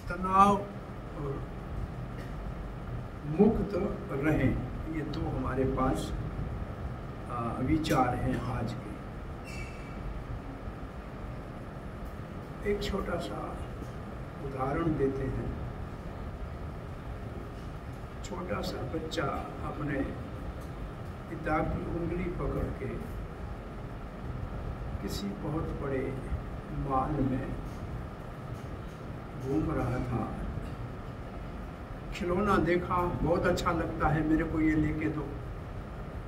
तनाव मुक्त रहें, ये दो हमारे पास विचार हैं आज के। एक छोटा सा उदाहरण देते हैं। छोटा सा बच्चा अपने पिता की उंगली पकड़ के किसी बहुत बड़े मॉल में घूम रहा था। खिलौना देखा, बहुत अच्छा लगता है, मेरे को ये लेके दो।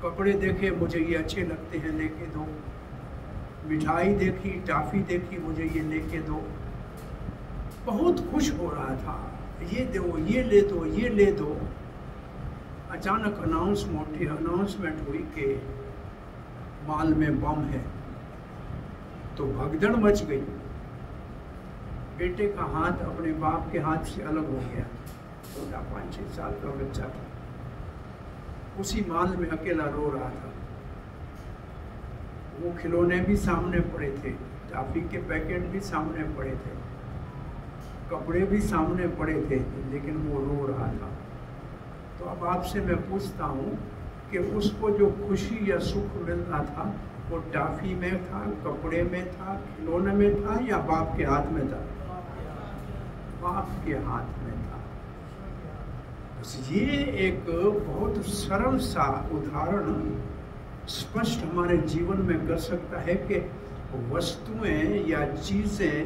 कपड़े देखे, मुझे ये अच्छे लगते हैं, लेके दो। मिठाई देखी, टॉफी देखी, मुझे ये लेके दो। बहुत खुश हो रहा था, ये दो, ये ले दो, ये ले दो। अचानक अनाउंसमेंट हुई कि मॉल में बम है, तो भगदड़ मच गई। बेटे का हाथ अपने बाप के हाथ से अलग हो गया। छोटा 5-6 साल का बच्चा था, उसी मॉल में अकेला रो रहा था। वो खिलौने भी सामने पड़े थे, टॉफी के पैकेट भी सामने पड़े थे, कपड़े भी सामने पड़े थे, लेकिन वो रो रहा था। तो अब आपसे मैं पूछता हूँ कि उसको जो खुशी या सुख मिल रहा था, वो टॉफी में था, कपड़े में था, खिलौने में था, या बाप के हाथ में था? बाप के हाथ में था। ये एक बहुत सरल सा उदाहरण स्पष्ट हमारे जीवन में कर सकता है कि वस्तुएं या चीजें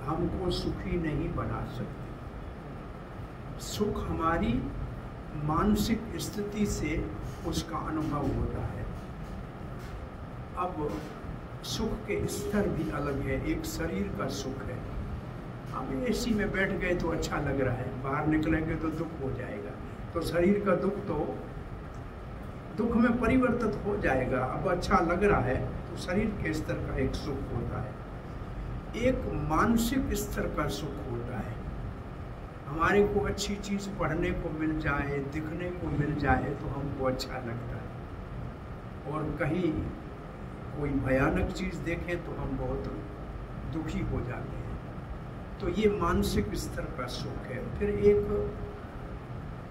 हमको सुखी नहीं बना सकती। सुख हमारी मानसिक स्थिति से उसका अनुभव होता है। अब सुख के स्तर भी अलग है। एक शरीर का सुख है, हम एसी में बैठ गए तो अच्छा लग रहा है, बाहर निकलेंगे तो दुख हो जाएगा। तो शरीर का दुख तो दुख में परिवर्तित हो जाएगा। अब अच्छा लग रहा है तो शरीर के स्तर का एक सुख होता है। एक मानसिक स्तर का सुख होता है। हमारे को अच्छी चीज़ पढ़ने को मिल जाए, दिखने को मिल जाए तो हमको अच्छा लगता है, और कहीं कोई भयानक चीज़ देखें तो हम बहुत दुखी हो जाते हैं। तो ये मानसिक स्तर का सुख है। फिर एक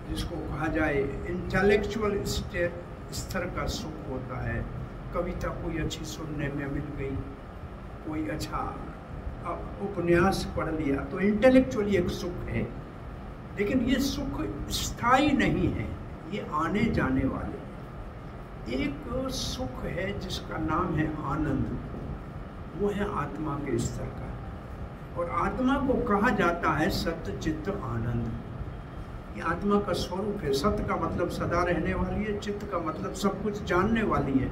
जिसको कहा जाए इंटेलेक्चुअल स्तर का सुख होता है। कविता कोई अच्छी सुनने में मिल गई, कोई अच्छा उपन्यास पढ़ लिया, तो इंटेलेक्चुअली एक सुख है। लेकिन ये सुख स्थायी नहीं है, ये आने जाने वाले। एक सुख है जिसका नाम है आनंद, वो है आत्मा के स्तर का। और आत्मा को कहा जाता है सत्य चित्त आनंद। ये आत्मा का स्वरूप है। सत्य का मतलब सदा रहने वाली है, चित्त का मतलब सब कुछ जानने वाली है,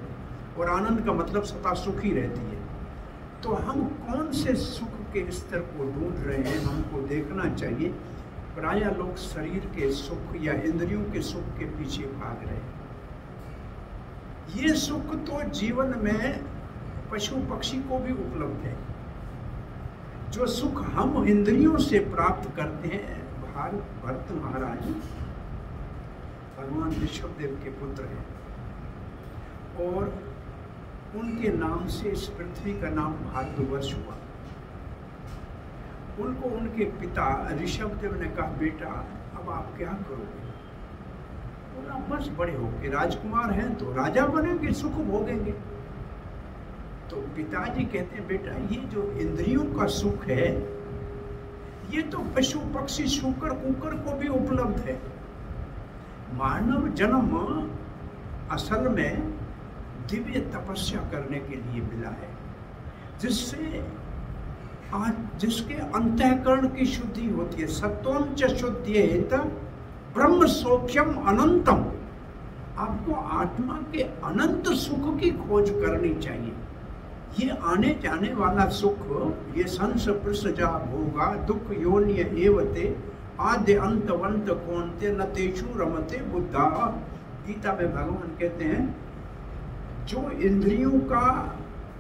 और आनंद का मतलब सदा सुखी रहती है। तो हम कौन से सुख के स्तर को ढूंढ रहे हैं, हमको देखना चाहिए। प्रायः लोग शरीर के सुख या इंद्रियों के सुख के पीछे भाग रहे हैं। ये सुख तो जीवन में पशु पक्षी को भी उपलब्ध है। जो सुख हम इंद्रियों से प्राप्त करते हैं, भरत महाराज भगवान ऋषभ देव के पुत्र हैं, और उनके नाम से इस पृथ्वी का नाम भारतवर्ष हुआ। उनको उनके पिता ऋषभ देव ने कहा, बेटा अब आप क्या करोगे? बोला, बस बड़े होके राजकुमार हैं तो राजा बनेंगे, सुख भोगेंगे। तो पिताजी कहते हैं, बेटा ये जो इंद्रियों का सुख है, ये तो पशु पक्षी शूकर कुकर को भी उपलब्ध है। मानव जन्म असल में दिव्य तपस्या करने के लिए मिला है, जिसके अंतःकरण की शुद्धि होती है। सत्वं च शुद्ध्येत ब्रह्म सौख्यम अनंतम। आपको आत्मा के अनंत सुख की खोज करनी चाहिए। ये आने जाने वाला सुख, ये संस प्रसजा भोगा दुख योन्य एवते आद्य अंतवंत कौनते न तेषु रमते बुद्धा। गीता में भगवान कहते हैं, जो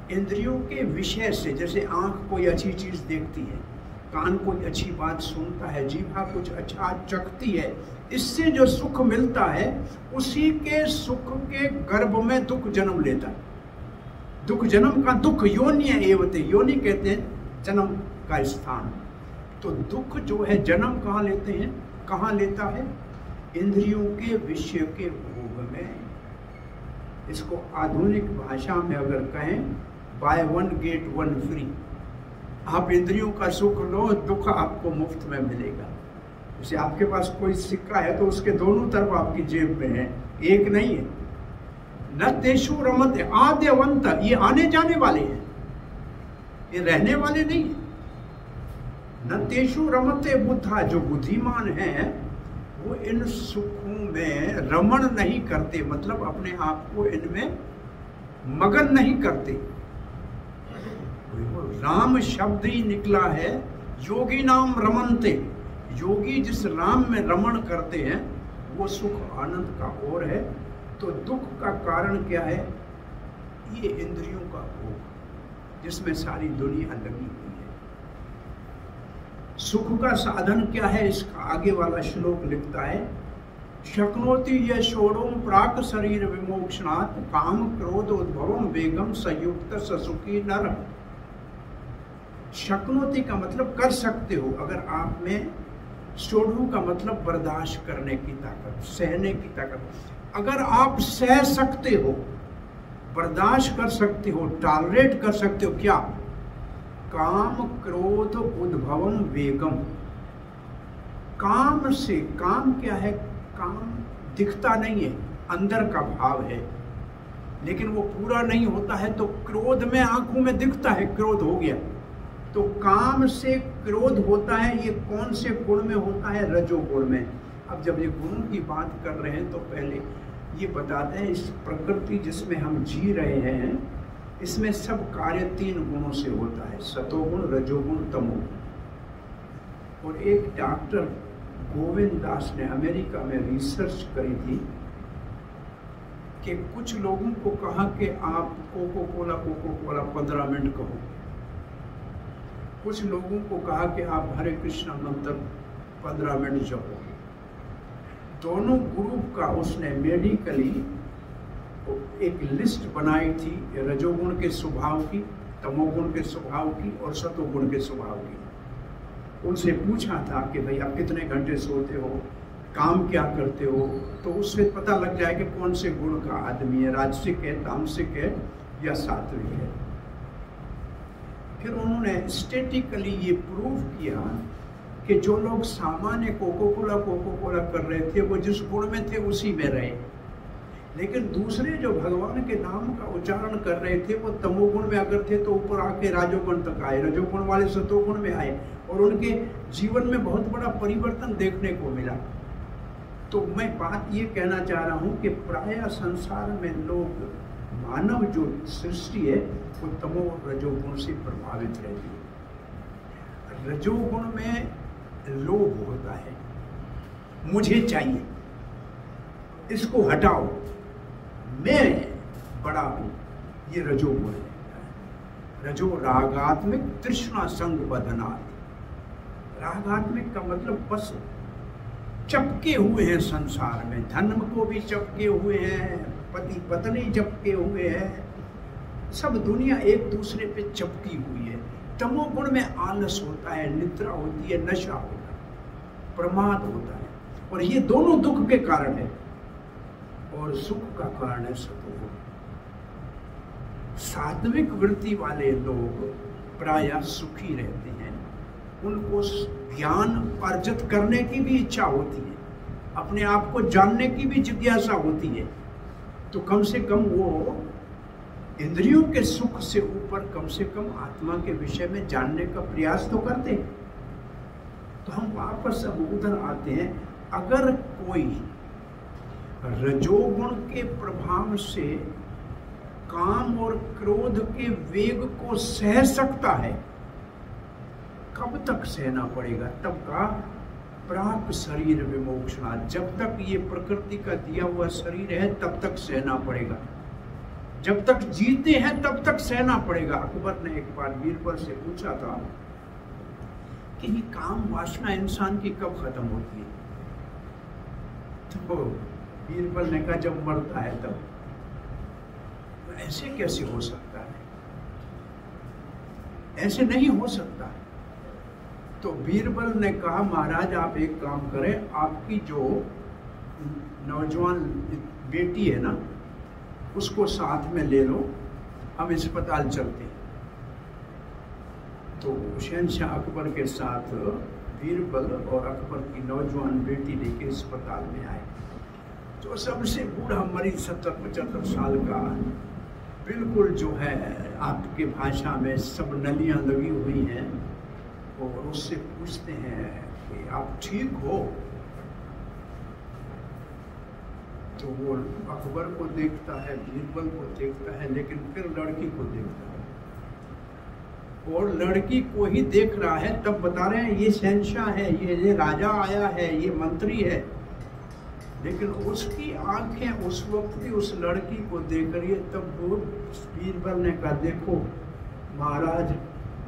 इंद्रियों के विषय से, जैसे आंख कोई अच्छी चीज देखती है, कान कोई अच्छी बात सुनता है, जीभा कुछ अच्छा चखती है, इससे जो सुख मिलता है, उसी के सुख के गर्भ में दुख जन्म लेता है। दुख जन्म का दुख योन्य एवते, योनि कहते हैं जन्म का स्थान। तो दुख जो है जन्म कहाँ लेते हैं, कहाँ लेता है? इंद्रियों के विषय के भोग में। इसको आधुनिक भाषा में अगर कहें, by one get one free. आप इंद्रियों का सुख लो, दुख आपको मुफ्त में मिलेगा। जैसे आपके पास कोई सिक्का है तो उसके दोनों तरफ आपकी जेब में है, एक नहीं है। न तेषु रमते आद्यवंत, ये आने जाने वाले हैं, ये रहने वाले नहीं है। न तेषु रमते बुद्धा, जो बुद्धिमान है वो इन सुखों में रमण नहीं करते, मतलब अपने आप को इनमें मगन नहीं करते। राम शब्द ही निकला है, योगी नाम रमनते। योगी जिस राम में रमण करते हैं वो सुख आनंद का और है। तो दुख का कारण क्या है? ये इंद्रियों का भोग, जिसमें सारी दुनिया लगी हुई है। सुख का साधन क्या है? इसका आगे वाला श्लोक लिखता है, शक्नोति ये षोडोम प्राक शरीर विमोक्षणात् काम क्रोध उद्भवम वेगम संयुक्त ससुखी नर। शक्नोति का मतलब कर सकते हो। अगर आप में षोडू का मतलब बर्दाश्त करने की ताकत, सहने की ताकत। अगर आप सह सकते हो, बर्दाश्त कर सकते हो, टॉलरेट कर सकते हो, क्या? काम क्रोध उद्भवम वेगम। काम से, काम क्या है? काम दिखता नहीं है, अंदर का भाव है, लेकिन वो पूरा नहीं होता है। तो क्रोध में आंखों में दिखता है क्रोध हो गया, तो काम से क्रोध होता है। ये कौन से गुण में होता है? रजोगुण में। अब जब ये गुणों की बात कर रहे हैं तो पहले ये बताते हैं, इस प्रकृति जिसमें हम जी रहे हैं इसमें सब कार्य 3 गुणों से होता है, सतोगुण, रजोगुण, तमोगुण। और एक डॉक्टर गोविंद दास ने अमेरिका में रिसर्च करी थी कि कुछ लोगों को कहा कि आप कोको कोला 15 मिनट कहो, कुछ लोगों को कहा कि आप हरे कृष्णा मंत्र 15 मिनट जपो। दोनों ग्रुप का उसने मेडिकली एक लिस्ट बनाई थी, रजोगुण के स्वभाव की, तमोगुण के स्वभाव की और सतोगुण के स्वभाव की। उनसे पूछा था कि भाई आप कितने घंटे सोते हो, काम क्या करते हो, तो उससे पता लग जाए कि कौन से गुण का आदमी है, राजसिक है, तामसिक है या सात्विक है। फिर उन्होंने स्टेटिकली ये प्रूव किया कि जो लोग सामान्य कोको कोला कर रहे थे वो जिस गुण में थे उसी में रहे, लेकिन दूसरे जो भगवान के नाम का उच्चारण कर रहे थे वो तमोगुण में अगर थे तो ऊपर आके राजोगुण तक आए, रजोगुण वाले सतोगुण में आए और उनके जीवन में बहुत बड़ा परिवर्तन देखने को मिला। तो मैं बात ये कहना चाह रहा हूँ कि प्रायः संसार में लोग, मानव जो सृष्टि है वो तमो और रजोगुण से प्रभावित रहती है। रजोगुण में लोभ होता है, मुझे चाहिए, इसको हटाओ, मैं बड़ा हूं, ये रजोगुण है। रजो रागात्मिक तृष्णा संग बदनात्। रागात्मिक का मतलब बस चपके हुए हैं संसार में, धन को भी चपके हुए हैं, पति पत्नी चपके हुए हैं, सब दुनिया एक दूसरे पे चपकी हुई है। तमोगुण में आलस होता है, निद्रा होती है, नशा होता है, प्रमाद होता है, और ये दोनों दुख के कारण है। और सुख का कारण है सतोगुण। सात्विक वृत्ति वाले लोग प्रायः सुखी रहते हैं, उनको ज्ञान अर्जित करने की भी इच्छा होती है, अपने आप को जानने की भी जिज्ञासा होती है, तो कम से कम वो इंद्रियों के सुख से ऊपर कम से कम आत्मा के विषय में जानने का प्रयास तो करते हैं। तो हम वापस अब उधर आते हैं, अगर कोई रजोगुण के प्रभाव से काम और क्रोध के वेग को सह सकता है, कब तक सहना पड़ेगा? तब का प्राक शरीर विमोक्षणा, जब तक ये प्रकृति का दिया हुआ शरीर है तब तक सहना पड़ेगा, जब तक जीते हैं तब तक सहना पड़ेगा। अकबर ने एक बार बीरबल से पूछा था कि ये काम वासना इंसान की कब खत्म होती है? तो बीरबल ने कहा जब मरता है तब। तो ऐसे कैसे हो सकता है? ऐसे नहीं हो सकता। तो बीरबल ने कहा महाराज आप एक काम करें, आपकी जो नौजवान बेटी है ना उसको साथ में ले लो, हम अस्पताल चलते हैं। तो शहंशाह अकबर के साथ बीरबल और अकबर की नौजवान बेटी लेके अस्पताल में आए। तो सबसे बूढ़ा मरीज 70-75 साल का, बिल्कुल जो है आपके भाषा में सब नलियां लगी हुई हैं, और उससे पूछते हैं कि आप ठीक हो? तो वो अकबर को देखता है, बीरबल को देखता है, लेकिन फिर लड़की को देखता है, और लड़की को ही देख रहा है। तब बता रहे हैं ये शहंशाह है, ये राजा आया है, ये मंत्री है, लेकिन उसकी आंखें उस वक्त भी उस लड़की को देख रही है। तब वो बीरबल ने कहा देखो महाराज,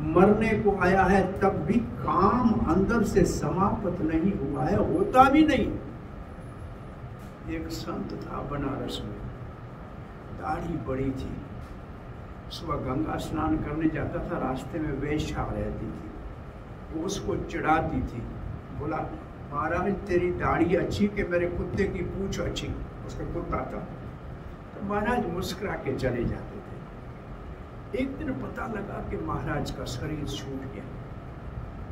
मरने को आया है तब भी काम अंदर से समाप्त नहीं हुआ है, होता भी नहीं। एक संत था बनारस में, दाढ़ी बड़ी थी, सुबह गंगा स्नान करने जाता था, रास्ते में वेश्या रहती थी, वो उसको चिढ़ाती थी। बोला महाराज तेरी दाढ़ी अच्छी कि मेरे कुत्ते की पूंछ अच्छी? उसका कुत्ता था। तो महाराज मुस्कुरा के चले जाते थे। एक दिन पता लगा कि महाराज का शरीर छूट गया।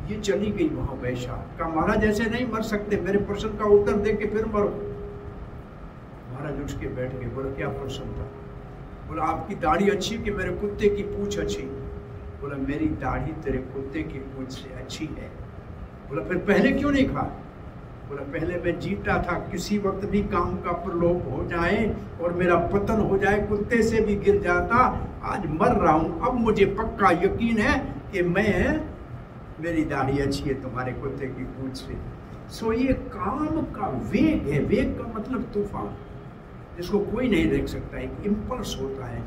ये चली गई वहां वेश्या, का महाराज ऐसे नहीं मर सकते, मेरे प्रश्न का उत्तर दे के फिर मरो। महाराज उठ के बैठ गए। बोला क्या प्रश्न था? बोला आपकी दाढ़ी अच्छी कि मेरे कुत्ते की पूंछ अच्छी? बोला मेरी दाढ़ी तेरे कुत्ते की पूंछ से अच्छी है। बोला फिर पहले क्यों नहीं कहा? बोला पहले मैं जीता था, किसी वक्त भी काम का प्रलोभ हो जाए और मेरा पतन हो जाए, कुत्ते से भी गिर जाता। आज मर रहा हूं, अब मुझे पक्का यकीन है कि मेरी दाढ़ी अच्छी है तुम्हारे कुत्ते की पूंछ से। सो ये काम का वेग है। वेग का मतलब तूफान, जिसको कोई नहीं देख सकता। एक इम्पल्स होता है,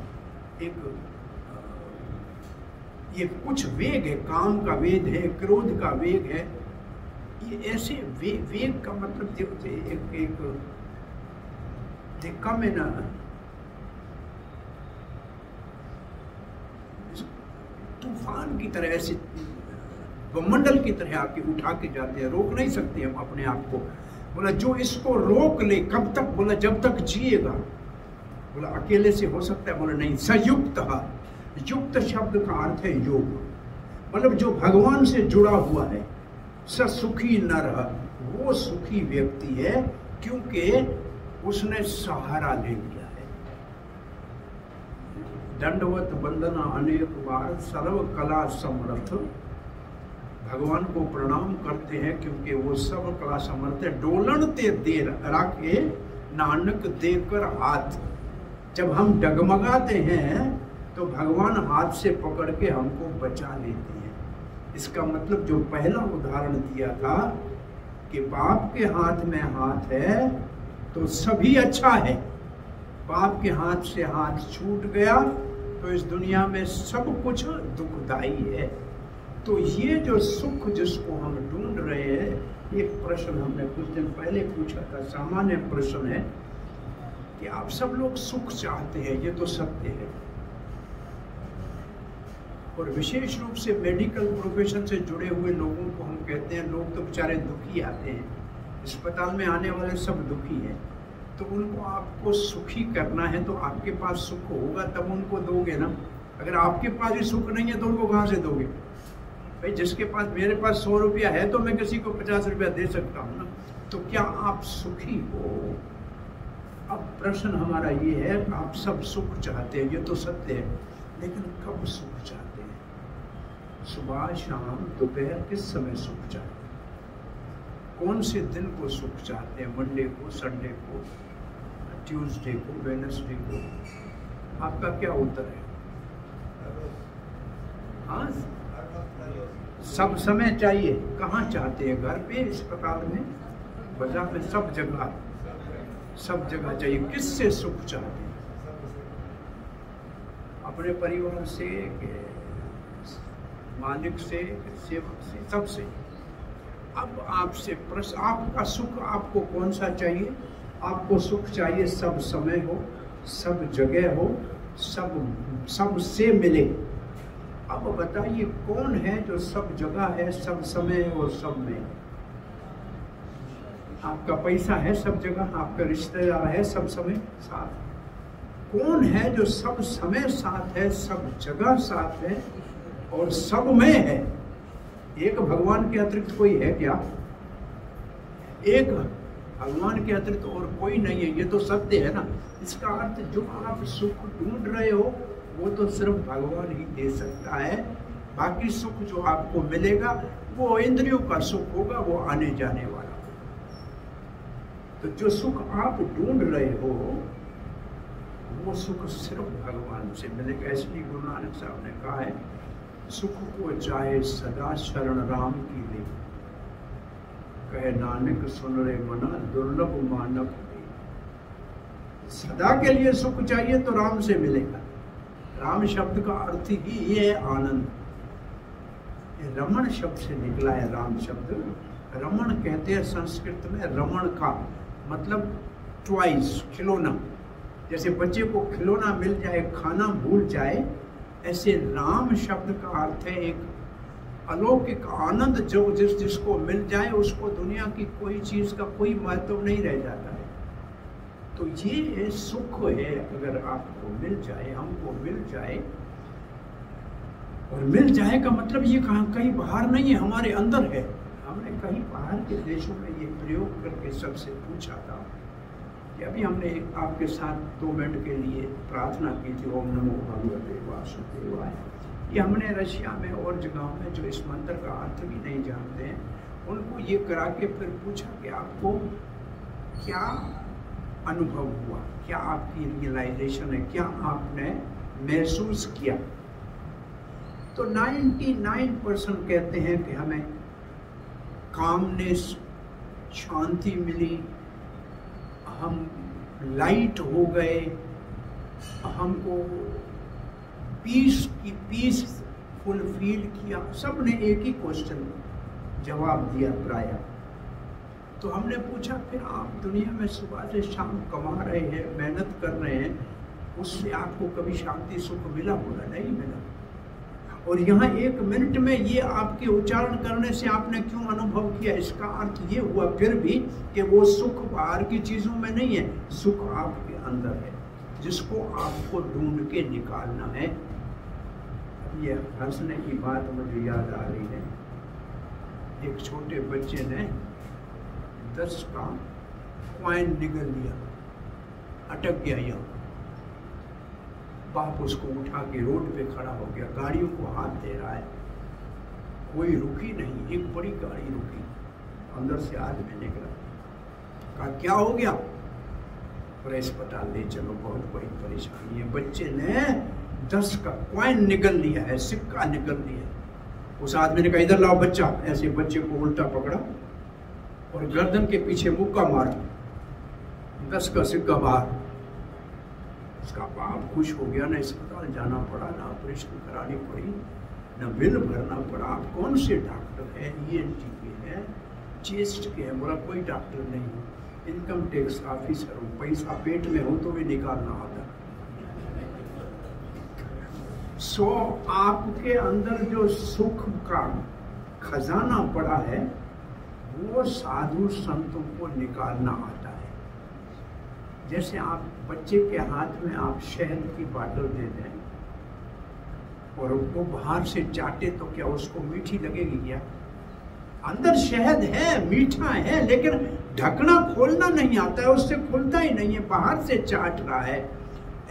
ये कुछ वेग है, काम का वेग है, क्रोध का वेग है। ये ऐसे वेग का मतलब देखा में ना, तूफान की तरह, ऐसे बमंडल की तरह आके उठा के जाते हैं, रोक नहीं सकते हम अपने आप को। बोला जो इसको रोक ले, कब तक? बोला जब तक जिएगा। बोला अकेले से हो सकता है? बोला नहीं, संयुक्त। युक्त शब्द का अर्थ है योग, मतलब जो भगवान से जुड़ा हुआ है। सुखी नर, वो सुखी व्यक्ति है क्योंकि उसने सहारा ले लिया है। दंडवत वंदना अनेक बार, सर्व कला समर्थ। भगवान को प्रणाम करते हैं क्योंकि वो सब कला समर्थ है। डोलन ते देर राखे नानक देकर हाथ। जब हम डगमगाते हैं तो भगवान हाथ से पकड़ के हमको बचा लेते हैं। इसका मतलब जो पहला उदाहरण दिया था कि बाप के हाथ में हाथ है तो सभी अच्छा है, बाप के हाथ से हाथ छूट गया तो इस दुनिया में सब कुछ दुखदाई है। तो ये जो सुख जिसको हम ढूंढ रहे हैं, एक प्रश्न हमने कुछ दिन पहले पूछा था, सामान्य प्रश्न है कि आप सब लोग सुख चाहते हैं, ये तो सत्य है। और विशेष रूप से मेडिकल प्रोफेशन से जुड़े हुए लोगों को हम कहते हैं लोग तो बेचारे दुखी आते हैं, अस्पताल में आने वाले सब दुखी हैं। तो उनको आपको सुखी करना है तो आपके पास सुख होगा तब उनको दोगे ना। अगर आपके पास ही सुख नहीं है तो उनको कहाँ से दोगे? भाई जिसके पास, मेरे पास 100 रुपया है तो मैं किसी को 50 रुपया दे सकता हूँ ना। तो क्या आप सुखी हो? अब प्रश्न हमारा ये है, आप सब सुख चाहते हैं, ये तो सत्य है, लेकिन कब सुख चाहते हैं? सुबह, शाम, दोपहर, किस समय सुख चाहते हैं? कौन से दिन को सुख चाहते हैं? मंडे को, संडे को, ट्यूसडे को, वेडनेसडे को? आपका क्या उत्तर है? हाँ, सब समय चाहिए। कहाँ चाहते हैं? घर पे, अस्पताल में, बाजार में, सब जगह, सब जगह चाहिए। किससे सुख चाहते हैं? अपने परिवार से, मालिक से, सेवक से, सबसे। अब आपसे प्रश्न, आपका सुख आपको कौन सा चाहिए? आपको सुख चाहिए सब समय हो, सब जगह हो, सब से मिले। अब बताइए कौन है जो सब जगह है, सब समय और सब में? आपका पैसा है सब जगह, आपका रिश्तेदार है सब समय साथ। कौन है जो सब समय साथ है, सब जगह साथ है और सब में है? एक भगवान के अतिरिक्त कोई है क्या? एक भगवान के अतिरिक्त और कोई नहीं है, ये तो सत्य है ना। इसका अर्थ जो आप सुख ढूंढ रहे हो वो तो सिर्फ भगवान ही दे सकता है। बाकी सुख जो आपको मिलेगा वो इंद्रियों का सुख होगा, वो आने जाने वाला। तो जो सुख आप ढूंढ रहे हो वो सुख सिर्फ भगवान से मिलेगा। इसलिए गुरु नानक साहब ने कहा है, सुख को चाहे सदा शरण राम की ले, कहे नानक सुन रे मना दुर्लभ मानव दे। सदा के लिए सुख चाहिए तो राम से मिलेगा। राम शब्द का अर्थ ही ये है आनंद। ये रमण शब्द से निकला है राम शब्द। रमण कहते हैं संस्कृत में, रमण का मतलब ट्वाइस, खिलौना। जैसे बच्चे को खिलौना मिल जाए, खाना भूल जाए, ऐसे राम शब्द का अर्थ है एक अलौकिक आनंद जो जिसको मिल जाए उसको दुनिया की कोई चीज का कोई महत्व नहीं रह जाता है। तो ये सुख है, अगर आपको मिल जाए, हमको मिल जाए। और मिल जाए का मतलब ये कहीं बाहर नहीं है, हमारे अंदर है। हमने कहीं बाहर के देशों में ये प्रयोग करके सबसे पूछा था कि अभी हमने आपके साथ 2 मिनट के लिए प्रार्थना की थी, ओम नमो भगवते वासुदेवाय। ये हमने रशिया में और जगहों में जो इस मंत्र का अर्थ भी नहीं जानते हैं, उनको ये करा के फिर पूछा कि आपको क्या अनुभव हुआ, क्या आपकी रियलाइजेशन है, क्या आपने महसूस किया? तो 99% कहते हैं कि हमें कामनेस, शांति मिली, हम लाइट हो गए, हमको पीस फुलफिल किया। सब ने एक ही क्वेश्चन जवाब दिया प्राय। तो हमने पूछा फिर आप दुनिया में सुबह से शाम कमा रहे हैं, मेहनत कर रहे हैं, उससे आपको कभी शांति सुख मिला? बोला नहीं मिला। और यहाँ 1 मिनट में ये आपके उच्चारण करने से आपने क्यों अनुभव किया? इसका अर्थ ये हुआ फिर भी कि वो सुख बाहर की चीजों में नहीं है, सुख आपके अंदर है, जिसको आपको ढूंढ के निकालना है। ये हंसने की बात मुझे याद आ रही है। एक छोटे बच्चे ने 10 का कॉइन निगल लिया, अटक गया यहाँ। बाप उसको उठा के रोड पे खड़ा हो गया, गाड़ियों को हाथ दे रहा है, कोई रुकी नहीं। एक बड़ी गाड़ी रुकी, अंदर से आदमी निकला, कहा क्या हो गया? और अस्पताल ले चलो, बहुत बड़ी परेशानी है। बच्चे ने 10 का कॉइन निकल लिया है, सिक्का निकल लिया। उस आदमी ने कहा इधर लाओ बच्चा। ऐसे बच्चे को उल्टा पकड़ा और गर्दन के पीछे मुक्का मारा, 10 का सिक्का बाहर। उसका बाप खुश हो गया, ना अस्पताल जाना पड़ा, ना ऑपरेशन करानी पड़ी, ना बिल भरना पड़ा। आप कौन से डॉक्टर हैं? ENT के हैं, चेस्ट के हैं? बोला कोई डॉक्टर नहीं, इनकम टैक्स ऑफिसर हूँ, पैसा पेट में हो तो भी निकालना आता। सो आपके अंदर जो सुख का खजाना पड़ा है वो साधु संतों को निकालना आता है। जैसे आप बच्चे के हाथ में आप शहद की बाटल दे दें और वो बाहर से चाटे तो क्या उसको मीठी लगेगी क्या? अंदर शहद है, मीठा है, लेकिन ढकना खोलना नहीं आता है, उससे खुलता ही नहीं है, बाहर से चाट रहा है।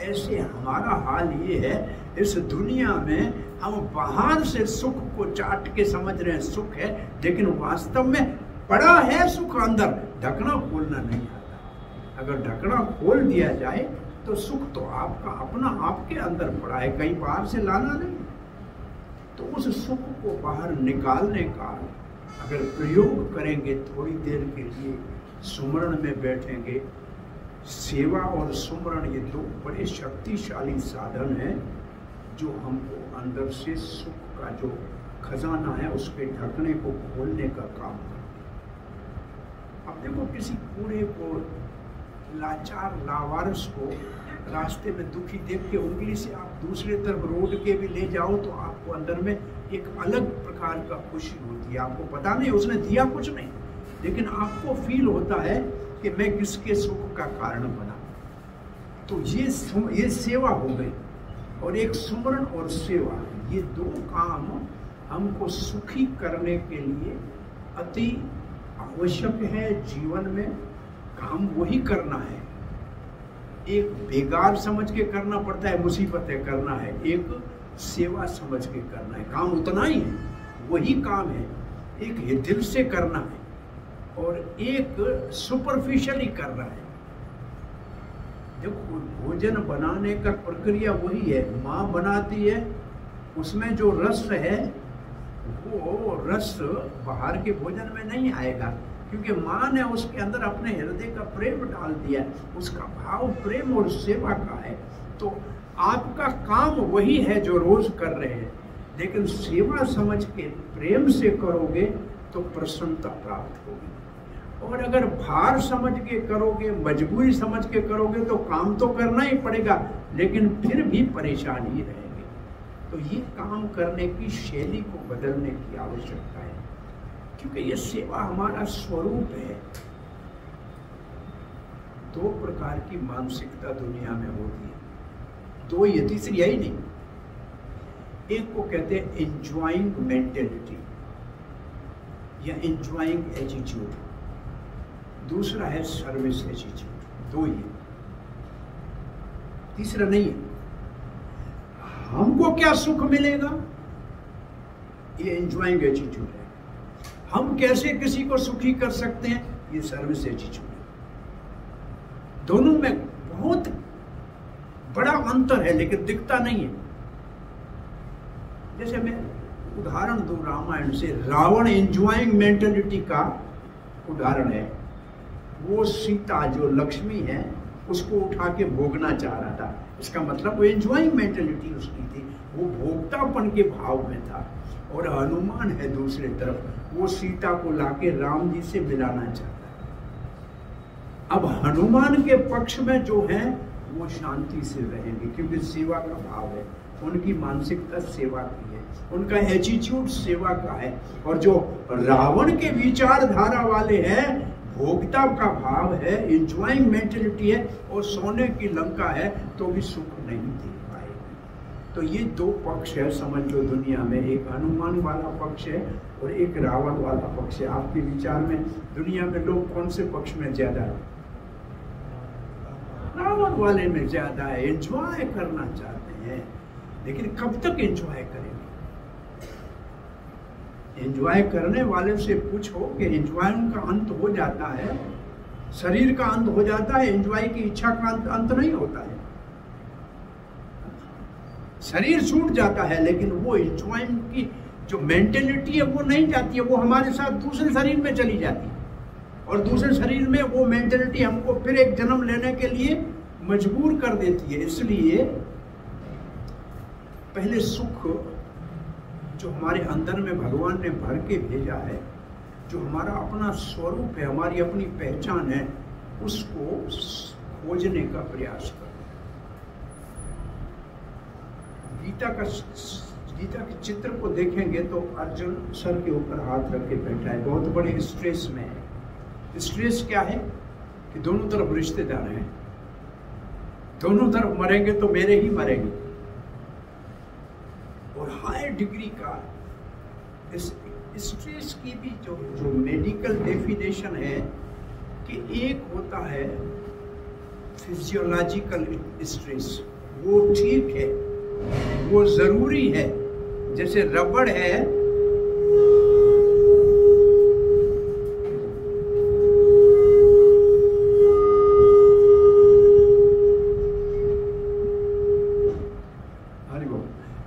ऐसे हमारा हाल ये है इस दुनिया में, हम बाहर से सुख को चाट के समझ रहे हैं सुख है, लेकिन वास्तव में पड़ा है सुख अंदर, ढकना खोलना नहीं आता। अगर ढकना खोल दिया जाए तो सुख तो आपका अपना आपके अंदर पड़ा है, कहीं बाहर से लाना नहीं। तो उस सुख को बाहर निकालने का अगर प्रयोग करेंगे, थोड़ी देर के लिए सुमरण में बैठेंगे, सेवा और सुमरण ये 2 बड़े शक्तिशाली साधन हैं जो हमको अंदर से सुख का जो खजाना है उसके ढकने को खोलने का काम करते हैं। अब देखो किसी कूड़े को लाचार लावारिस को रास्ते में दुखी देख के उंगली से आप दूसरे तरफ रोड के भी ले जाओ तो आपको अंदर में एक अलग प्रकार का खुशी होती है। आपको पता नहीं उसने दिया कुछ नहीं, लेकिन आपको फील होता है कि मैं किसके सुख का कारण बना। तो ये सेवा हो गई। और एक सुमरण और सेवा, ये दो काम हमको सुखी करने के लिए अति आवश्यक है। जीवन में काम वही करना है। एक बेगार समझ के करना पड़ता है, मुसीबतें करना है, एक सेवा समझ के करना है। काम उतना ही है, वही काम है। एक दिल से करना है और एक सुपरफिशियली करना है। देखो भोजन बनाने का प्रक्रिया वही है, माँ बनाती है, उसमें जो रस है वो रस बाहर के भोजन में नहीं आएगा, क्योंकि माँ ने उसके अंदर अपने हृदय का प्रेम डाल दिया। उसका भाव प्रेम और सेवा का है। तो आपका काम वही है जो रोज कर रहे हैं, लेकिन सेवा समझ के प्रेम से करोगे तो प्रसन्नता प्राप्त होगी। और अगर भार समझ के करोगे, मजबूरी समझ के करोगे तो काम तो करना ही पड़ेगा, लेकिन फिर भी परेशान ही रहेंगे। तो ये काम करने की शैली को बदलने की आवश्यकता है, क्योंकि ये सेवा हमारा स्वरूप है। दो प्रकार की मानसिकता दुनिया में होती है, दो ये तीसरी है ही नहीं। एक को कहते हैं एंजॉइंग मेंटेलिटी या एंजॉइंग एटीट्यूड, दूसरा है सर्विस एटीट्यूड। दो ही, तीसरा नहीं है। हमको क्या सुख मिलेगा, ये एंजॉइंग एटीट्यूड है। हम कैसे किसी को सुखी कर सकते हैं, ये सर्विस एटीट्यूड है। दोनों में बहुत बड़ा अंतर है, लेकिन दिखता नहीं है। जैसे मैं उदाहरण दूं रामायण से, रावण एंजॉइंग मेंटेलिटी का उदाहरण है। वो सीता जो लक्ष्मी है उसको उठा के भोगना चाह रहा था, इसका मतलब वो एंजॉइंग मेंटेलिटी उसकी थी, वो भोक्तापन के भाव में था। और हनुमान है दूसरे तरफ, वो सीता को लाके राम जी से मिलाना चाहता है। अब हनुमान के पक्ष में जो है वो शांति से रहेंगे, क्योंकि सेवा का भाव है, उनकी मानसिकता सेवा की है, उनका एटीट्यूड सेवा का है। और जो रावण के विचारधारा वाले हैं, भोक्ता का भाव है, एंजॉइंग मेंटेलिटी है, और सोने की लंका है तो भी सुख नहीं दे पाएगी। तो ये दो पक्ष है, समझ लो दुनिया में। एक हनुमान वाला पक्ष है और एक रावण वाला पक्ष है। आपके विचार में दुनिया में लोग कौन से पक्ष में ज्यादा है? रावण वाले में ज्यादा है। एंजॉय करना चाहते हैं, लेकिन कब तक एंजॉय करेंगे? एंजॉय करने वाले से पूछो कि एंजॉय का अंत हो जाता है, शरीर का अंत हो जाता है, एंजॉय की इच्छा का अंत नहीं होता है। शरीर छूट जाता है, लेकिन वो एंजॉय की जो मेंटेलिटी है वो नहीं जाती है, वो हमारे साथ दूसरे शरीर में चली जाती है। और दूसरे शरीर में वो मेंटेलिटी हमको फिर एक जन्म लेने के लिए मजबूर कर देती है। इसलिए पहले सुख जो हमारे अंदर में भगवान ने भर के भेजा है, जो हमारा अपना स्वरूप है, हमारी अपनी पहचान है, उसको खोजने का प्रयास करो। गीता के चित्र को देखेंगे तो अर्जुन सर के ऊपर हाथ रख के बैठा है, बहुत बड़े स्ट्रेस में है। स्ट्रेस क्या है कि दोनों तरफ रिश्तेदार हैं, दोनों तरफ मरेंगे तो मेरे ही मरेंगे। और हाई डिग्री का इस स्ट्रेस की भी जो मेडिकल डेफिनेशन है कि एक होता है फिजियोलॉजिकल स्ट्रेस, वो ठीक है, वो जरूरी है। जैसे रबड़ है,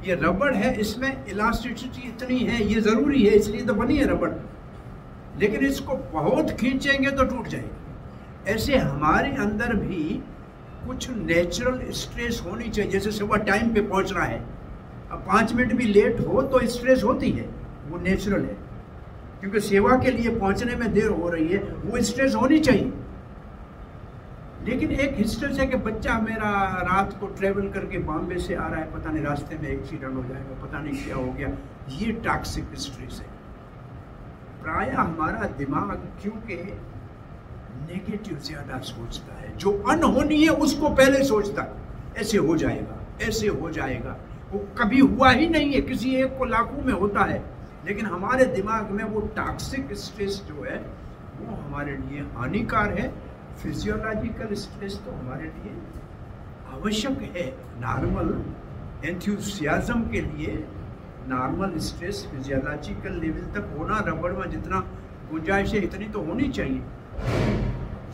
ये रबड़ है, इसमें इलास्टिसिटी इतनी है, ये जरूरी है, इसलिए तो बनी है रबड़। लेकिन इसको बहुत खींचेंगे तो टूट जाएगी। ऐसे हमारे अंदर भी कुछ नेचुरल स्ट्रेस होनी चाहिए। जैसे सुबह टाइम पे पहुंचना है, अब 5 मिनट भी लेट हो तो स्ट्रेस होती है, वो नेचुरल है, क्योंकि सेवा के लिए पहुंचने में देर हो रही है, वो स्ट्रेस होनी चाहिए। लेकिन एक हिस्ट्रेस है कि बच्चा मेरा रात को ट्रेवल करके बॉम्बे से आ रहा है, पता नहीं रास्ते में एक्सीडेंट हो जाएगा, पता नहीं क्या हो गया, ये टॉक्सिक स्ट्रेस है। प्रायः हमारा दिमाग क्योंकि नेगेटिव ज्यादा सोचता है, जो अनहोनी है उसको पहले सोचता ऐसे हो जाएगा, ऐसे हो जाएगा, वो कभी हुआ ही नहीं है, किसी एक को लाखों में होता है, लेकिन हमारे दिमाग में वो टॉक्सिक स्ट्रेस जो है वो हमारे लिए हानिकार है। फिजियोलॉजिकल स्ट्रेस तो हमारे लिए आवश्यक है, नॉर्मल एंथुसियाज्म के लिए नॉर्मल स्ट्रेस फिजियोलॉजिकल लेवल तक होना, रबड़ में जितना गुंजाइश है इतनी तो होनी चाहिए,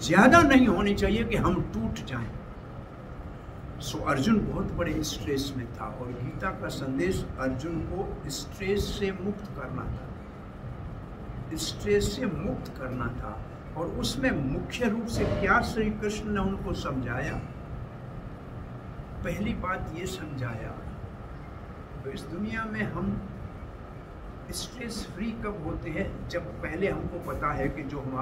ज्यादा नहीं होनी चाहिए कि हम टूट जाएं। सो अर्जुन बहुत बड़े स्ट्रेस में था और गीता का संदेश अर्जुन को स्ट्रेस से मुक्त करना था, स्ट्रेस से मुक्त करना था। और उसमें मुख्य रूप से क्या श्री कृष्ण ने उनको समझाया, पहली बात ये समझाया, तो इस दुनिया में हम स्ट्रेस फ्री कब होते हैं, जब पहले हमको पता है कि जो हम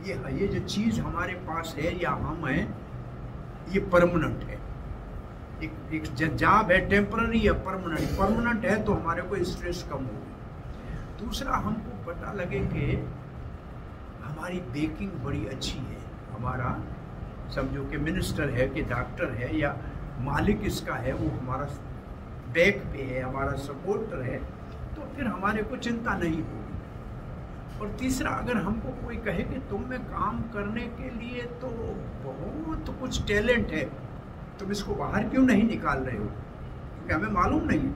ये जो चीज़ हमारे पास है या हम हैं ये परमानेंट है, एक जॉब है टेम्पररी या परमानेंट, परमानेंट है तो हमारे को स्ट्रेस कम होगा। दूसरा हमको पता लगे कि हमारी बेकिंग बड़ी अच्छी है, हमारा समझो कि मिनिस्टर है कि डॉक्टर है या मालिक इसका है, वो हमारा बैक पे है, हमारा सपोर्टर है, तो फिर हमारे को चिंता नहीं होगी। और तीसरा, अगर हमको कोई कहे कि तुम में काम करने के लिए तो बहुत कुछ टैलेंट है, तुम इसको बाहर क्यों नहीं निकाल रहे हो, क्योंकि हमें मालूम नहीं।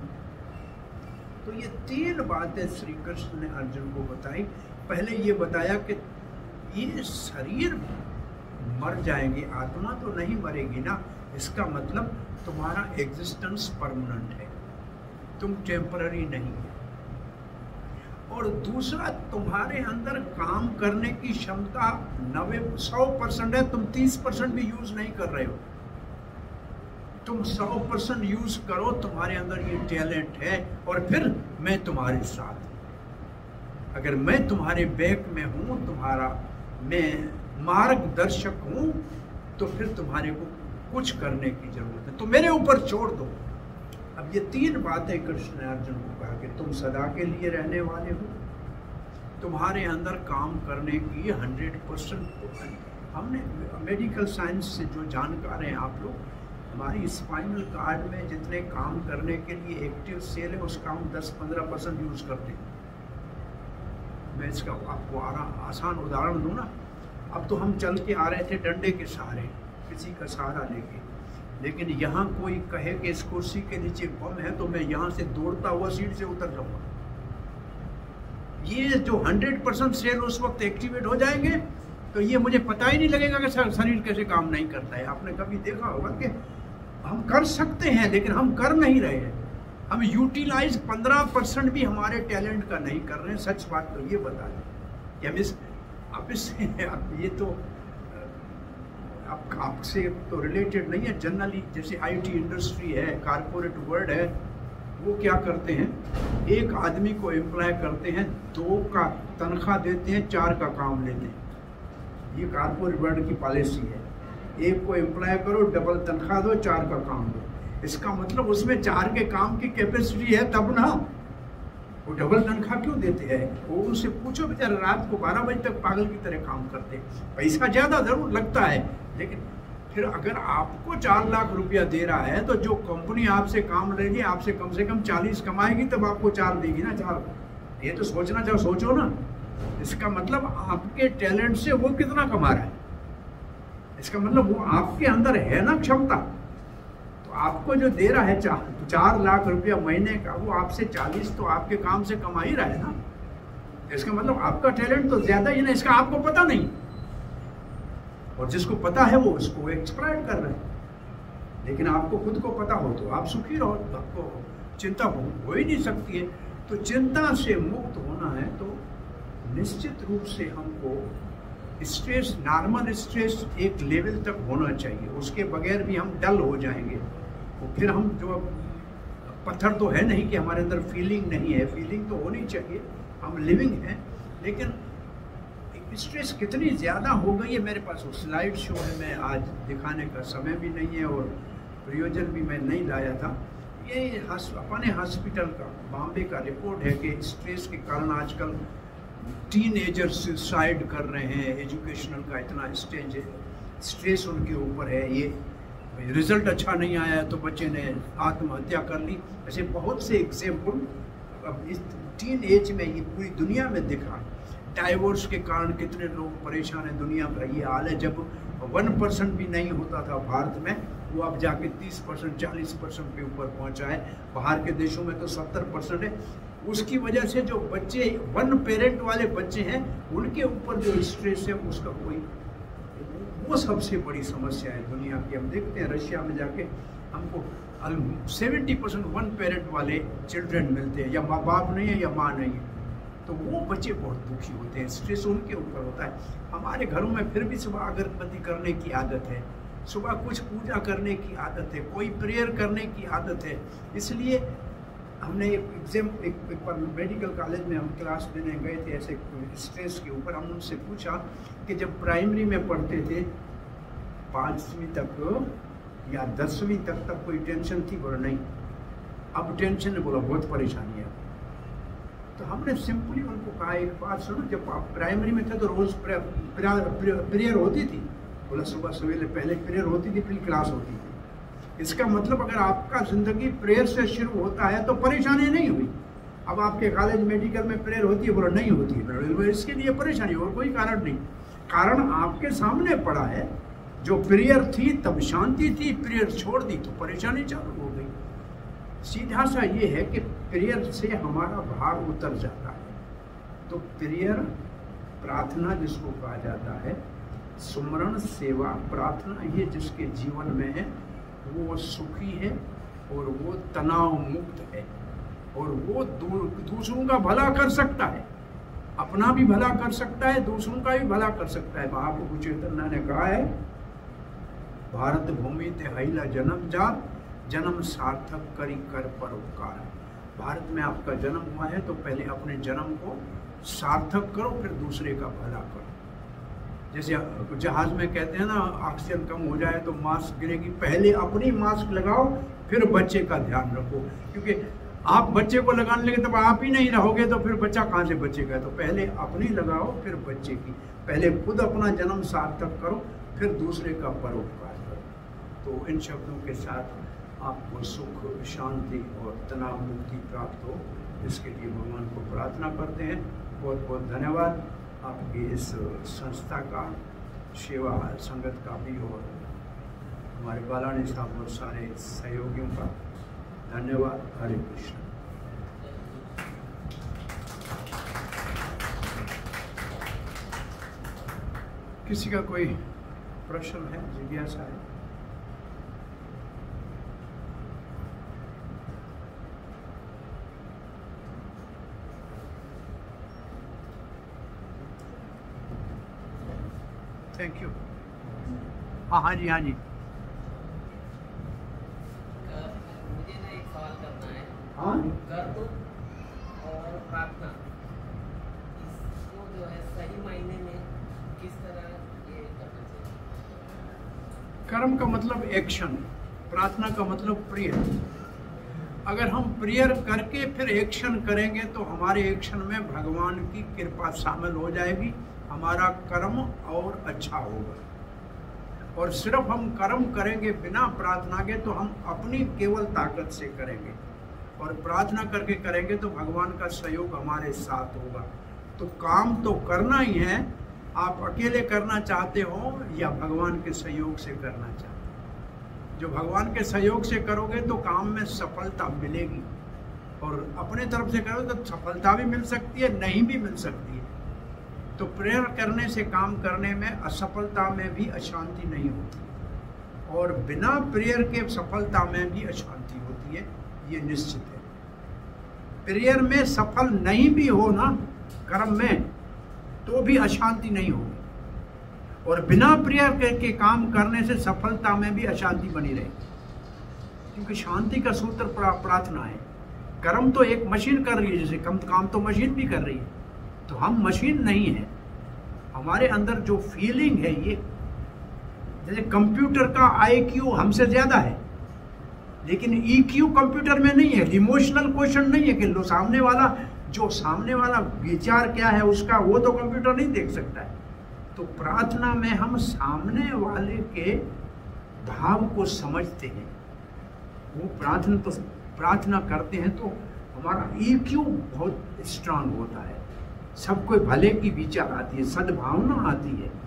तो ये 3 बातें श्री कृष्ण ने अर्जुन को बताई। पहले ये बताया कि ये शरीर मर जाएंगे, आत्मा तो नहीं मरेगी ना, इसका मतलब तुम्हारा एग्जिस्टेंस परमानेंट है, तुम टेम्पररी नहीं है। और दूसरा, तुम्हारे अंदर काम करने की क्षमता 100% है, तुम 30% भी यूज नहीं कर रहे हो, तुम 100% यूज करो, तुम्हारे अंदर ये टैलेंट है। और फिर मैं तुम्हारे साथ, अगर मैं तुम्हारे बैक में हूँ, तुम्हारा मैं मार्गदर्शक हूँ, तो फिर तुम्हारे को कुछ करने की जरूरत है, तो मेरे ऊपर छोड़ दो। अब ये 3 बातें कृष्ण ने अर्जुन को कहा कि तुम सदा के लिए रहने वाले हो, तुम्हारे अंदर काम करने की 100%। हमने मेडिकल साइंस से जो जानकार हैं आप लोग, हमारी स्पाइनल कार्ड में जितने काम करने के लिए एक्टिव सेल है उसका हम 10-15% यूज करते हैं। मैं इसका आपको आसान उदाहरण दूं ना, अब तो हम चल के आ रहे थे डंडे के सहारे, किसी का सहारा लेके, लेकिन यहाँ कोई कहे कि इस कुर्सी के नीचे बम है तो मैं यहाँ से दौड़ता हुआ सीट से उतर जाऊंगा। ये जो 100% सेल उस वक्त एक्टिवेट हो जाएंगे तो ये मुझे पता ही नहीं लगेगा कि शरीर कैसे काम नहीं करता है। आपने कभी देखा होगा कि हम कर सकते हैं लेकिन हम कर नहीं रहे हैं, हम यूटिलाइज 15% भी हमारे टैलेंट का नहीं कर रहे हैं। सच बात तो ये बता दें कि हम ये तो आपसे तो रिलेटेड नहीं है, जनरली जैसे आईटी इंडस्ट्री है, कारपोरेट वर्ल्ड है, वो क्या करते हैं, एक आदमी को एम्प्लॉय करते हैं, 2 का तनख्वाह देते हैं, 4 का काम लेते हैं। ये कारपोरेट वर्ल्ड की पॉलिसी है, एक को एम्प्लॉय करो, डबल तनख्वाह दो, 4 का काम दो। इसका मतलब उसमें 4 के काम की कैपेसिटी है तब ना, वो डबल तनख्वाह क्यों देते हैं? वो उनसे पूछो, बेचारे रात को 12 बजे तक पागल की तरह काम करते हैं, पैसा ज़्यादा जरूर लगता है, लेकिन फिर अगर आपको 4 लाख रुपया दे रहा है तो जो कंपनी आपसे काम लेगी आपसे कम से कम 40 कमाएगी, तब आपको 4 देगी ना। 4 ये तो सोचना चाहो, सोचो ना। इसका मतलब आपके टैलेंट से वो कितना कमा रहा है, इसका मतलब वो आपके अंदर है ना क्षमता। तो आपको जो दे रहा है 4 लाख रुपया महीने का, वो आपसे 40 तो आपके काम से कमा ही रहा है ना। इसका मतलब आपका टैलेंट तो ज्यादा ही ना, इसका आपको पता नहीं, और जिसको पता है वो उसको एक्सप्लॉइट कर रहे हैं। लेकिन आपको खुद को पता हो तो आप सुखी रहो, आपको चिंता हो ही नहीं सकती है। तो चिंता से मुक्त होना है तो निश्चित रूप से हमको स्ट्रेस, नॉर्मल स्ट्रेस एक लेवल तक होना चाहिए, उसके बगैर भी हम डल हो जाएंगे। तो फिर हम जो पत्थर तो है नहीं कि हमारे अंदर फीलिंग नहीं है, फीलिंग तो होनी चाहिए, हम लिविंग हैं, लेकिन स्ट्रेस कितनी ज़्यादा हो गई है, मेरे पास वो स्लाइड शो है, मैं आज दिखाने का समय भी नहीं है और प्रयोजन भी मैं नहीं लाया था। ये अपने हॉस्पिटल का बॉम्बे का रिपोर्ट है कि स्ट्रेस के कारण आजकल टीनएजर्स सुसाइड कर रहे हैं। एजुकेशनल का इतना स्ट्रेस उनके ऊपर है, ये रिजल्ट अच्छा नहीं आया तो बच्चे ने आत्महत्या कर ली। ऐसे बहुत से एग्जाम्पल अब इस टीन एज में ये पूरी दुनिया में दिखा। डाइवोर्स के कारण कितने लोग परेशान हैं, दुनिया का ये हाल है। जब 1% भी नहीं होता था भारत में, वो अब जाके 30% 40% के ऊपर पहुंचा है। बाहर के देशों में तो 70% है। उसकी वजह से जो बच्चे 1 पेरेंट वाले बच्चे हैं, उनके ऊपर जो स्ट्रेस है उसका वो सबसे बड़ी समस्या है दुनिया की। हम देखते हैं रशिया में जाके हमको 70% 1 पेरेंट वाले चिल्ड्रन मिलते हैं, या माँ बाप नहीं है या माँ नहीं है, तो वो बच्चे बहुत दुखी होते हैं। स्ट्रेस उनके ऊपर होता है। हमारे घरों में फिर भी सुबह अगरबत्ती करने की आदत है, सुबह कुछ पूजा करने की आदत है, कोई प्रेयर करने की आदत है। इसलिए हमने एक बार मेडिकल कॉलेज में हम क्लास लेने गए थे ऐसे स्ट्रेस के ऊपर। हम उनसे पूछा कि जब प्राइमरी में पढ़ते थे 5वीं तक या 10वीं तक कोई टेंशन थी? बोला नहीं, अब टेंशन है। बोला बहुत परेशानी है। तो हमने सिंपली उनको कहा एक बात सुनो, जब आप प्राइमरी में थे तो रोज प्रेयर होती थी? बोला सुबह सवेरे पहले प्रेयर होती थी, फिर क्लास होती थी। इसका मतलब अगर आपका जिंदगी प्रेयर से शुरू होता है तो परेशानी नहीं हुई। अब आपके कॉलेज मेडिकल में प्रेयर होती है? बोला नहीं होती है। इसके लिए परेशानी और कोई कारण नहीं। कारण आपके सामने पड़ा है। जो प्रेयर थी तब शांति थी, प्रेयर छोड़ दी तो परेशानी चालू हो गई। सीधा सा ये है कि प्रेयर से हमारा भार उतर जाता है। तो प्रेयर, प्रार्थना जिसको कहा जाता है, सुमरण, सेवा, प्रार्थना, ये जिसके जीवन में है वो सुखी है और वो तनाव मुक्त है और वो दूसरों का भला कर सकता है, अपना भी भला कर सकता है, दूसरों का भी भला कर सकता है। महाप्रभु चैतन्य ने कहा है, भारत भूमि ते हईला जन्म जात, जन्म सार्थक करी कर परोपकार। भारत में आपका जन्म हुआ है तो पहले अपने जन्म को सार्थक करो, फिर दूसरे का भला करो। जैसे जहाज में कहते हैं ना, ऑक्सीजन कम हो जाए तो मास्क गिरेगी, पहले अपनी मास्क लगाओ फिर बच्चे का ध्यान रखो। क्योंकि आप बच्चे को लगाने लगे तब आप ही नहीं रहोगे तो फिर बच्चा कहाँ से बचेगा। तो पहले अपनी लगाओ फिर बच्चे की। पहले खुद अपना जन्म सार्थक करो, फिर दूसरे का परोपकार करो। तो इन शब्दों के साथ आपको सुख, शांति और तनाव मुक्ति प्राप्त हो, इसके लिए भगवान को प्रार्थना करते हैं। बहुत बहुत धन्यवाद आपकी इस संस्था का, सेवा संगत का भी और हमारे बालानी साहब और सारे सहयोगियों का धन्यवाद। हरे कृष्ण। किसी का कोई प्रश्न है, जिज्ञासा है? Thank you. हाँ जी, हाँ जी। मुझे ना एक सवाल करना है। हाँ, कर्म और प्रार्थना, इसको जो है सही मायने में किस तरह ये करना चाहिए? कर्म का मतलब एक्शन, प्रार्थना का मतलब प्रेयर। अगर हम प्रेयर करके फिर एक्शन करेंगे तो हमारे एक्शन में भगवान की कृपा शामिल हो जाएगी, हमारा कर्म और अच्छा होगा। और सिर्फ हम कर्म करेंगे बिना प्रार्थना के तो हम अपनी केवल ताकत से करेंगे, और प्रार्थना करके करेंगे तो भगवान का सहयोग हमारे साथ होगा। तो काम तो करना ही है, आप अकेले करना चाहते हो या भगवान के सहयोग से करना चाहते हो। जो भगवान के सहयोग से करोगे तो काम में सफलता मिलेगी, और अपने तरफ से करोगे तो सफलता भी मिल सकती है, नहीं भी मिल सकती है। तो प्रेयर करने से काम करने में असफलता में भी अशांति नहीं होती, और बिना प्रेयर के सफलता में भी अशांति होती है, ये निश्चित है। प्रेयर में सफल नहीं भी हो ना कर्म में, तो भी अशांति नहीं होगी, और बिना प्रेयर के काम करने से सफलता में भी अशांति बनी रहेगी। क्योंकि शांति का सूत्र प्रार्थना है। कर्म तो एक मशीन कर रही है, जैसे काम तो मशीन भी कर रही है, तो हम मशीन नहीं है। हमारे अंदर जो फीलिंग है, ये जैसे कंप्यूटर का IQ हमसे ज्यादा है, लेकिन EQ कंप्यूटर में नहीं है। इमोशनल क्वेश्चन नहीं है कि लो सामने वाला विचार क्या है उसका, वो तो कंप्यूटर नहीं देख सकता है। तो प्रार्थना में हम सामने वाले के भाव को समझते हैं। वो प्रार्थना करते हैं तो हमारा EQ बहुत स्ट्रांग होता है, सबको भले की विचार आती है, सद्भावना आती है।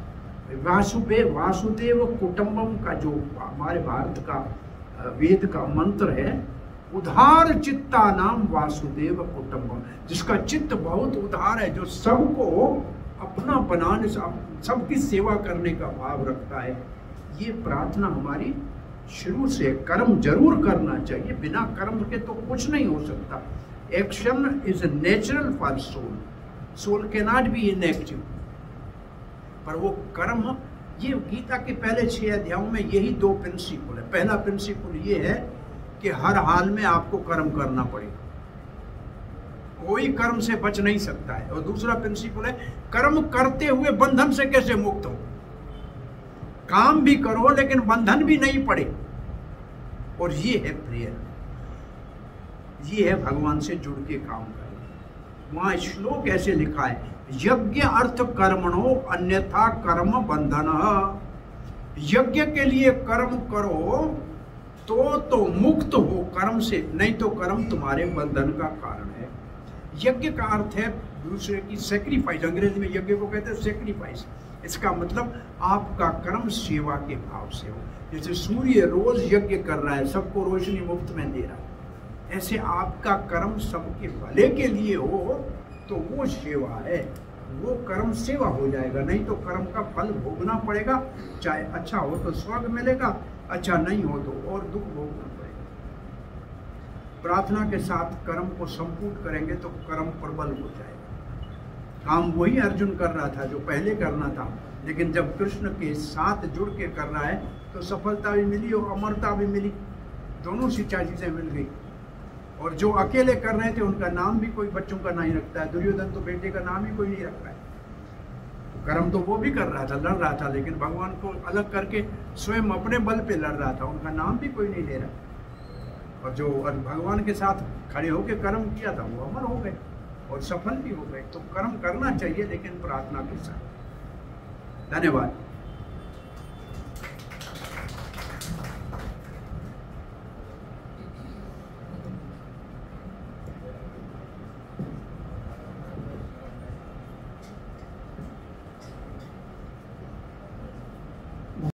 वासुदेव कुटुंबम का जो हमारे भारत का वेद का मंत्र है, उदार चित्ता नाम वासुदेव कुटुंबम, जिसका चित्त बहुत उदार है, जो सबको अपना बनाने, सबकी सेवा करने का भाव रखता है। ये प्रार्थना हमारी शुरू से, कर्म जरूर करना चाहिए, बिना कर्म के तो कुछ नहीं हो सकता। Action is natural for soul, soul can not be inactive. पर वो कर्म, ये गीता के पहले 6 अध्यायों में यही 2 प्रिंसिपल है। पहला प्रिंसिपल ये है कि हर हाल में आपको कर्म करना पड़ेगा, कोई कर्म से बच नहीं सकता है। और दूसरा प्रिंसिपल है कर्म करते हुए बंधन से कैसे मुक्त हो। काम भी करो लेकिन बंधन भी नहीं पड़े। और ये है प्रेयर, ये है भगवान से जुड़ के काम करना। वहां श्लोक ऐसे लिखा है, यज्ञ अर्थ कर्मणो अन्यथा कर्म बंधन। यज्ञ के लिए कर्म करो तो मुक्त हो कर्म से, नहीं तो कर्म तुम्हारे बंधन का कारण है। यज्ञ का अर्थ है दूसरे की सैक्रिफाइस, अंग्रेजी में यज्ञ को कहते हैं सैक्रिफाइस। इसका मतलब आपका कर्म सेवा के भाव से हो। जैसे सूर्य रोज यज्ञ कर रहा है, सबको रोशनी मुफ्त में दे रहा है, ऐसे आपका कर्म सबके भले के लिए हो तो वो सेवा है, वो कर्म सेवा हो जाएगा। नहीं तो कर्म का फल भोगना पड़ेगा, चाहे अच्छा हो तो स्वर्ग मिलेगा, अच्छा नहीं हो तो और दुख भोगना पड़ेगा। प्रार्थना के साथ कर्म को संपूर्ण करेंगे तो कर्म प्रबल हो जाएगा। काम वही अर्जुन कर रहा था जो पहले करना था, लेकिन जब कृष्ण के साथ जुड़ के कर रहा है तो सफलता भी मिली और अमरता भी मिली, दोनों चीजें मिल गई। और जो अकेले कर रहे थे उनका नाम भी कोई बच्चों का नहीं रखता है। दुर्योधन तो बेटे का नाम ही कोई नहीं रखता है। कर्म तो वो भी कर रहा था, लड़ रहा था, लेकिन भगवान को अलग करके स्वयं अपने बल पे लड़ रहा था, उनका नाम भी कोई नहीं ले रहा। और जो भगवान के साथ खड़े होकर कर्म किया था वो अमर हो गए और सफल भी हो गए। तो कर्म करना चाहिए लेकिन प्रार्थना के साथ। धन्यवाद।